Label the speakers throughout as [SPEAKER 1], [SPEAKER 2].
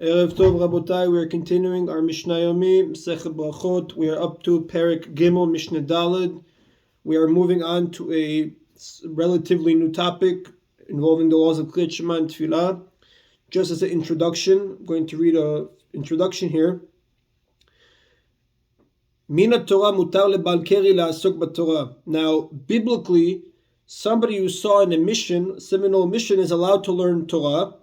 [SPEAKER 1] Erev Tov Rabotai, we are continuing our Mishna Yomi, Masechet Berachot. We are up to Perek Gimel, Mishnah Daled. We are moving on to a relatively new topic involving the laws of Kriyat Shema and Tefillah. Just as an introduction, I'm going to read an introduction here. Mina Torah mutar lebal keri la'asok b'Torah. Now, biblically, somebody who saw an emission, seminal emission, is allowed to learn Torah.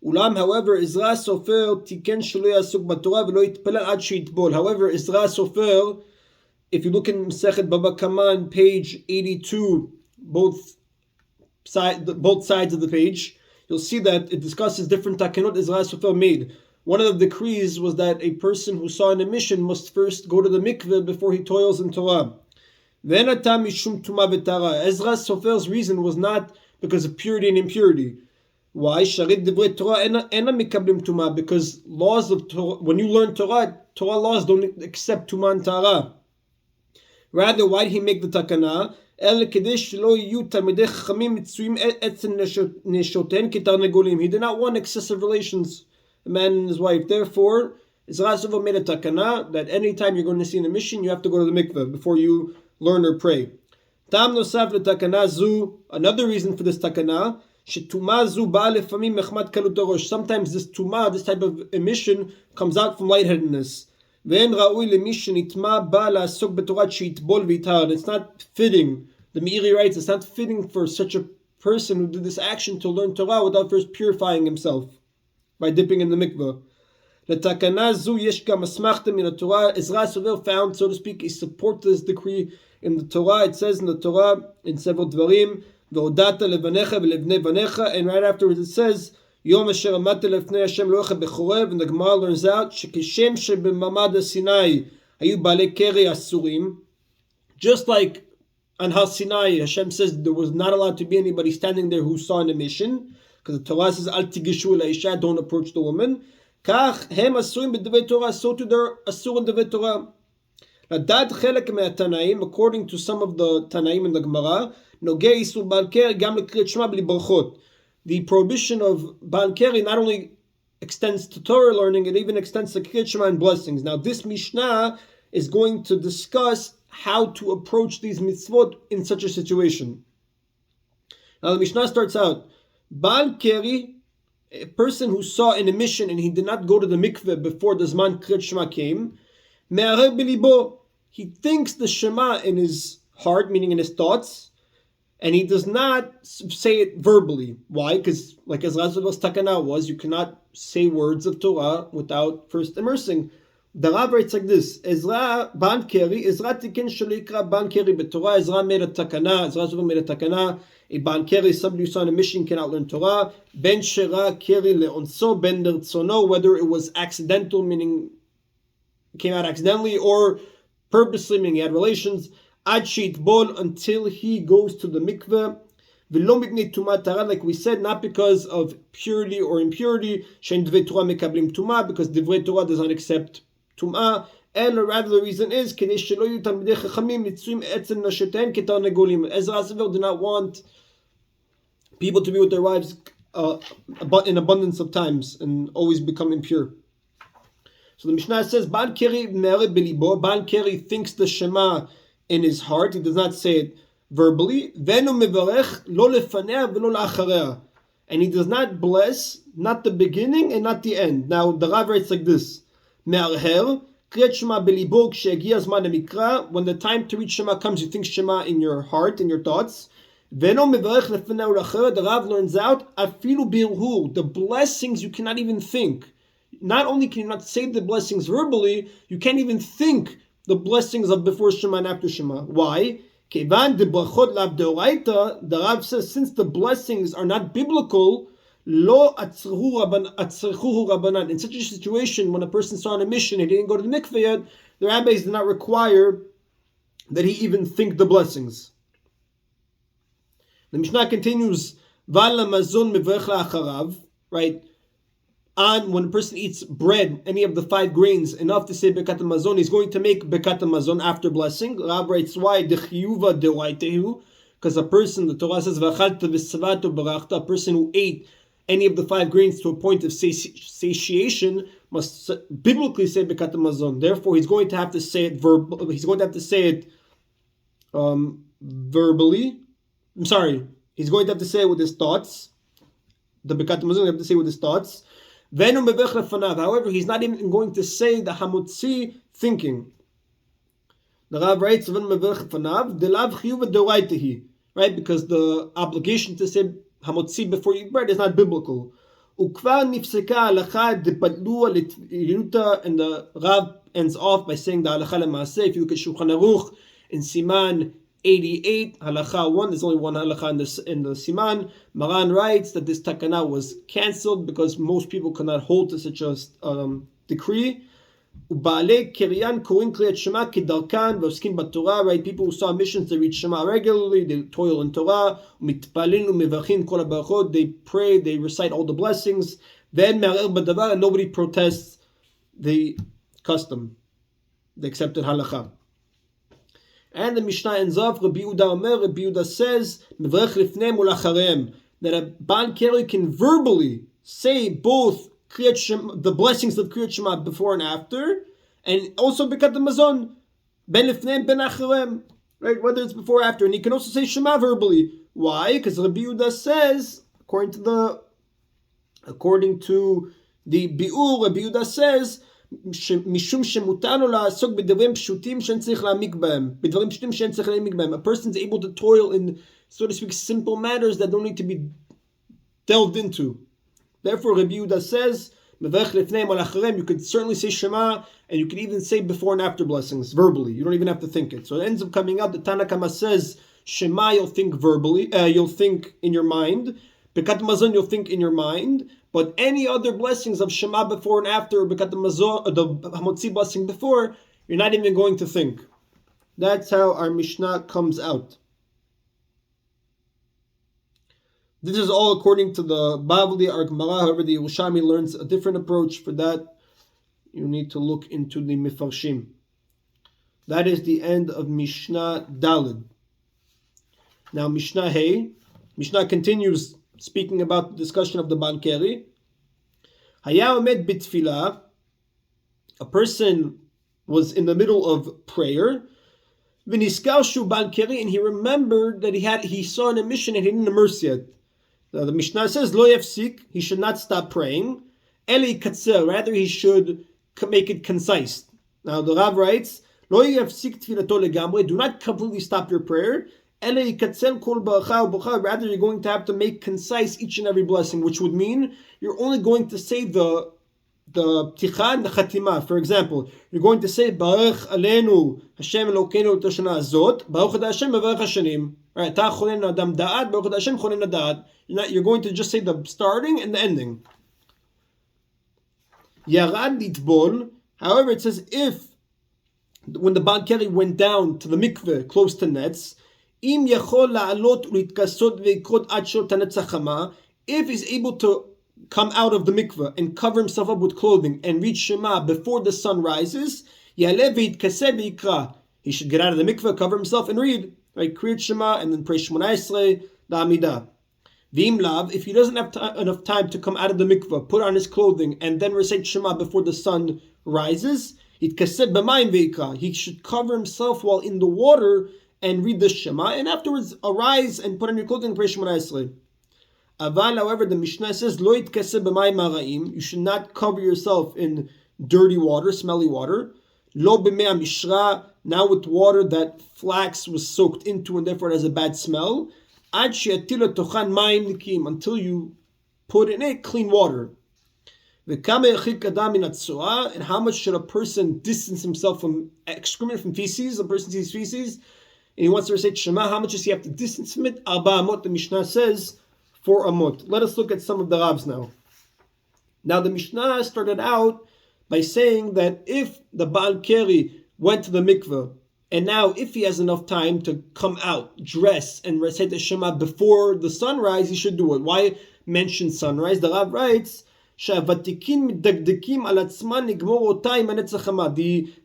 [SPEAKER 1] Ulam, however, Ezra Sofer tiken shelo yasuk b'Torah v'lo yitpalel ad sheitbol. However, Ezra Sofer, if you look in Masechet Baba Kama, page 82, both sides of the page, you'll see that it discusses different takenot Ezra Sofer made. One of the decrees was that a person who saw an emission must first go to the mikveh before he toils in Torah. Ezra Sofer's reason was not because of purity and impurity. Why? Because laws of Torah, when you learn Torah, Torah laws don't accept Tumah and Tara. Rather, why did he make the takana? He did not want excessive relations, a man and his wife. Therefore, Ezra Sofer made a takana that anytime you're going to see an emission, you have to go to the mikveh before you learn or pray. Another reason for this takana, sometimes this tumah, this type of emission, comes out from lightheadedness. It's not fitting. The Meiri writes, it's not fitting for such a person who did this action to learn Torah without first purifying himself by dipping in the mikveh. Ezra Sofer found, so to speak, a support to this decree in the Torah. It says in the Torah, in several dvarim, and right afterwards it says, Yom asher amata lefnei Hashem lo'echa bechorev, and the Gemara learns out, shekishem shebemamad Sinai hayu balei keri asurim. Just like on Har Sinai, Hashem says there was not allowed to be anybody standing there who saw an emission, because the Torah says, Al tigishu l'isha, don't approach the woman. Kach hem asurim b'devei Torah, so too they're asur in devei Torah. Dad chelek me'atanaim, according to some of the Tanaim in the Gemara, nogei isur bal keri gam lekriyat shema b'li berachot. The prohibition of bal keri not only extends to Torah learning, it even extends to kriyat shema and blessings. Now, this Mishnah is going to discuss how to approach these mitzvot in such a situation. Now, the Mishnah starts out, bal keri, a person who saw an emission and he did not go to the mikveh before the Zman Kriyat Shema came, me'arer b'libo, he thinks the Shema in his heart, meaning in his thoughts, and he does not say it verbally. Why? Because like Ezra Sofer's takana was, you cannot say words of Torah without first immersing. The Rav writes like this, Ezra ban keri, Ezra tiken shelo yikra ban keri b'Torah. Ezra made a takana, Ezra Sofer made a takana, a ban keri, somebody who saw on a mission cannot learn Torah, ben shera keri leonso, ben dertsono, whether it was accidental, meaning it came out accidentally, or purposely, meaning he had relations, ad sheitbol, until he goes to the mikveh, v'lo mipnei tumah tara, like we said, not because of purity or impurity, shein devei Torah mekablim tumah, because divrei Torah does not accept tumah, and rather the reason is, kedei shelo yu talmidei chachamim nitzuyim etzem nashetein ketar negolim. Ezra Sofer did not want people to be with their wives in abundance of times and always become impure. So the Mishnah says, Bal keri me'arer b'libo, Bal keri thinks the Shema in his heart, he does not say it verbally, ve'enu mevarech lo lefanea ve'lo la'acharea, and he does not bless, not the beginning and not the end. Now the Rav writes like this, me'arher, kriyat Shema b'libo kshe'egia zman ha'mikra, when the time to read Shema comes, you think Shema in your heart, in your thoughts, ve'eno mevarech lefanea u'la'acharea, the Rav learns out, afilu birhur, the blessings you cannot even think. Not only can you not say the blessings verbally, you can't even think the blessings of before Shema and after Shema. Why? Kevan de brachot lav deoraita, the Rav says, since the blessings are not biblical, lo atzruhu rabbanan. In such a situation, when a person saw an emission and he didn't go to the mikveh yet, the rabbis did not require that he even think the blessings. The Mishnah continues, Val mazon mevarech la'acharav, right? And when a person eats bread, any of the 5 grains, enough to say Bekat HaMazon, he's going to make Bekat HaMazon after blessing. Rab writes why? D'chiyuva de'oraitehu, because a person, the Torah says, V'achalta v'savato barachta, a person who ate any of the 5 grains to a point of satiation, must biblically say Birkat Hamazon. Therefore, he's going to have to say it He's going to have to say it verbally. I'm sorry. He's going to have to say it with his thoughts. The Birkat Hamazon have to say it with his thoughts. However, he's not even going to say the Hamotzi thinking. The Rav writes, right? Because the obligation to say Hamotzi before you eat bread is not biblical. And the Rav ends off by saying the halacha l'maaseh. If you look at Shulchan Aruch in Siman 88, halacha 1, there's only one halacha in the Siman. Maran writes that this takana was cancelled because most people could not hold to such a decree. Right? People who saw missions, they read Shema regularly, they toil in Torah, they pray, they recite all the blessings, and nobody protests the custom, the accepted halacha. And the Mishnah ends off, Rabbi Yehuda says, that a Baal Keri can verbally say both the blessings of Kriyat Shema before and after, and also Birkat Hamazon, ben lifneim ben acharem, right? Whether it's before or after, and he can also say Shema verbally. Why? Because Rabbi Yehuda says, according to the Biur, Rabbi Yehuda says, משום שמותר לו לעסוק בדברים פשוטים שאין צריך להעמיק בהם, בדברים פשוטים שאין צריך להעמיק בהם. A person's able to toil in, so to speak, simple matters that don't need to be delved into. Therefore, Rabbi Yehuda says, you could certainly say Shema, and you could even say before and after blessings, verbally. You don't even have to think it. So it ends up coming out that Tana Kama says, Shema, you'll think verbally, you'll think in your mind. Birkat Hamazon, you'll think in your mind. But any other blessings of Shema before and after, or Birkat Hamazon, or the Hamotzi blessing before, you're not even going to think. That's how our Mishnah comes out. This is all according to the Bavli, our Gemara. However, the Yerushalmi learns a different approach. For that, you need to look into the Mefarshim. That is the end of Mishnah Daled. Now, Mishnah Hey. Mishnah continues speaking about the discussion of the Baal Keri. Haya omed bitfilah. A person was in the middle of prayer. V'niskar shu Baal Keri, and he remembered that he saw an emission and he didn't immerse yet. The Mishnah says, Lo yafsik, he should not stop praying. Eli katzer, rather he should make it concise. Now the Rav writes, Lo yafsik tfilato legamre, do not completely stop your prayer. Eli katzer kol baracha u'bracha, rather you're going to have to make concise each and every blessing, which would mean you're only going to say the pticha and the chatima. For example, you're going to say Baruch Aleinu Hashem Elokeinu L'Toshana Azot, Baruch Ata Hashem Mevarech Hashanim. Right, Ta Cholen Adam Da'at, Baruch Ata Hashem Cholen Da'at. You're going to just say the starting and the ending. Yarad Litbol. However, it says when the Baal Keri went down to the mikveh close to nets, Im Yachol La'alot Ulitkasot Ve'ikot Ad Shor Tanetzach Hama, if he's able to come out of the mikveh and cover himself up with clothing and read Shema before the sun rises, Ya'aleh Ve'yitkaseh Ve'yikra. He should get out of the mikveh, cover himself, and read. Right, create Shema and then pray Shemona Esrei, the Amidah. V'im lav, if he doesn't have enough time to come out of the mikveh, put on his clothing, and then recite Shema before the sun rises, he should cover himself while in the water and read the Shema, and afterwards arise and put on your clothing and pray Shemona Esrei. Aval, however, the Mishnah says, Lo yitkaseh b'mayim maraim, you should not cover yourself in dirty water, smelly water. Lo b'mei mishra, now with water that flax was soaked into and therefore it has a bad smell. Ad she'atila tochan mayim nikim, until you put in it clean water. V'kama yachik adam min hatzoah, and how much should a person distance himself from excrement, from feces? A person sees feces and he wants to recite Shema, how much does he have to distance from it? Arba amot, the Mishnah says, 4 amot. Let us look at some of the Ravs now. Now the Mishnah started out by saying that if the Baal Keri went to the mikveh, and now if he has enough time to come out, dress, and recite the Shema before the sunrise, he should do it. Why mention sunrise? The Rav writes, the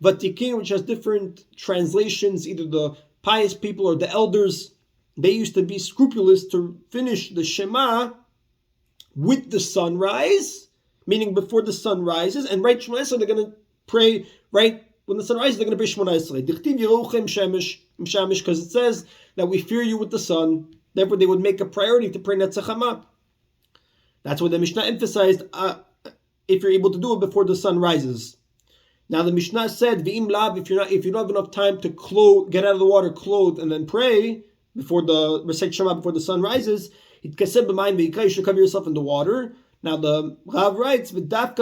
[SPEAKER 1] Vatikin, which has different translations, either the pious people or the elders, they used to be scrupulous to finish the Shema with the sunrise, meaning before the sun rises, and right Shemona Esrei, they're going to pray right when the sun rises, they're going to pray Shemona Esrei. Dichtiv Yeruchem Shemesh, because it says that we fear you with the sun. Therefore, they would make a priority to pray Netzach Hama. That's what the Mishnah emphasized, if you're able to do it before the sun rises. Now the Mishnah said, V'im lav, if you don't have enough time to get out of the water, clothe, and then pray before the recite Shema before the sun rises, you should cover yourself in the water. Now the Rav writes, it has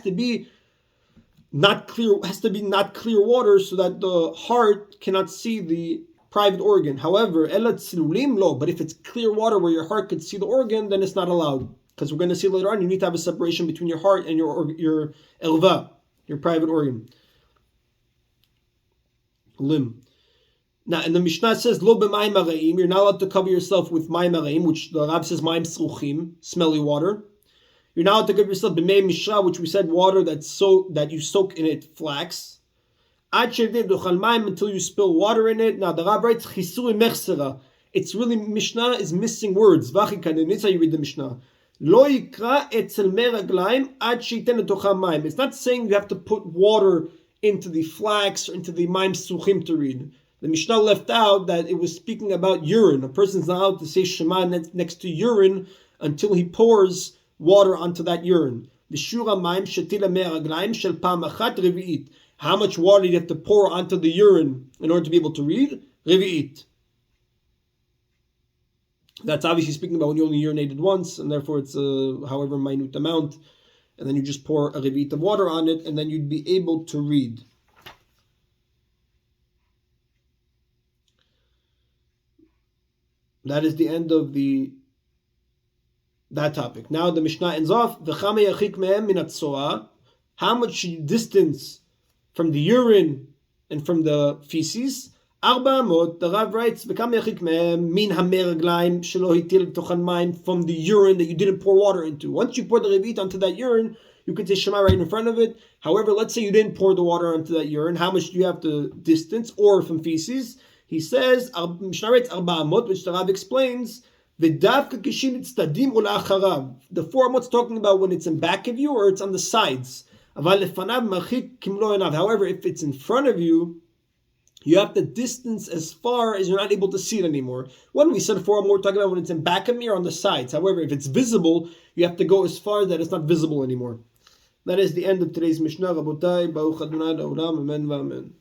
[SPEAKER 1] to be not clear water so that the heart cannot see the private organ. However, but if it's clear water where your heart could see the organ, then it's not allowed. Because we're going to see later on, you need to have a separation between your heart and your elva, your private organ, limb. Now, and the Mishnah says, Lo b'mayim haraim, you're not allowed to cover yourself with mayim haraim, which the Rav says mayim sruchim, smelly water. You're not allowed to cover yourself b'mei mishra, which we said water that you soak in it flax. Ad shevdev dochal mayim, until you spill water in it. Now, the Rav writes, Chisui mechsera. It's really, Mishnah is missing words. V'achikanim, that's how you read the Mishnah. Lo yikra etzel meraglaim ad sheiten letocham mayim. It's not saying you have to put water into the flax or into the mayim sruchim to read. The Mishnah left out that it was speaking about urine. A person's not allowed to say Shema next to urine until he pours water onto that urine. How much water do you have to pour onto the urine in order to be able to read? Revi'it. That's obviously speaking about when you only urinated once, and therefore it's a however minute amount, and then you just pour a revi'it of water on it, and then you'd be able to read. That is the end of that topic. Now the Mishnah ends off, how much distance from the urine and from the feces? The Rav writes, from the urine that you didn't pour water into. Once you pour the revit onto that urine, you can say Shema right in front of it. However, let's say you didn't pour the water onto that urine. How much do you have to distance? Or from feces? He says, Mishnah writes, which the Rav explains, the 4 amot talking about when it's in back of you or it's on the sides. However, if it's in front of you, you have to distance as far as you're not able to see it anymore. When we said 4 amot, we're talking about when it's in back of me or on the sides. However, if it's visible, you have to go as far that it's not visible anymore. That is the end of today's Mishnah. Rabotai, Baruch Adonai Le'olam, Amen v'Amen.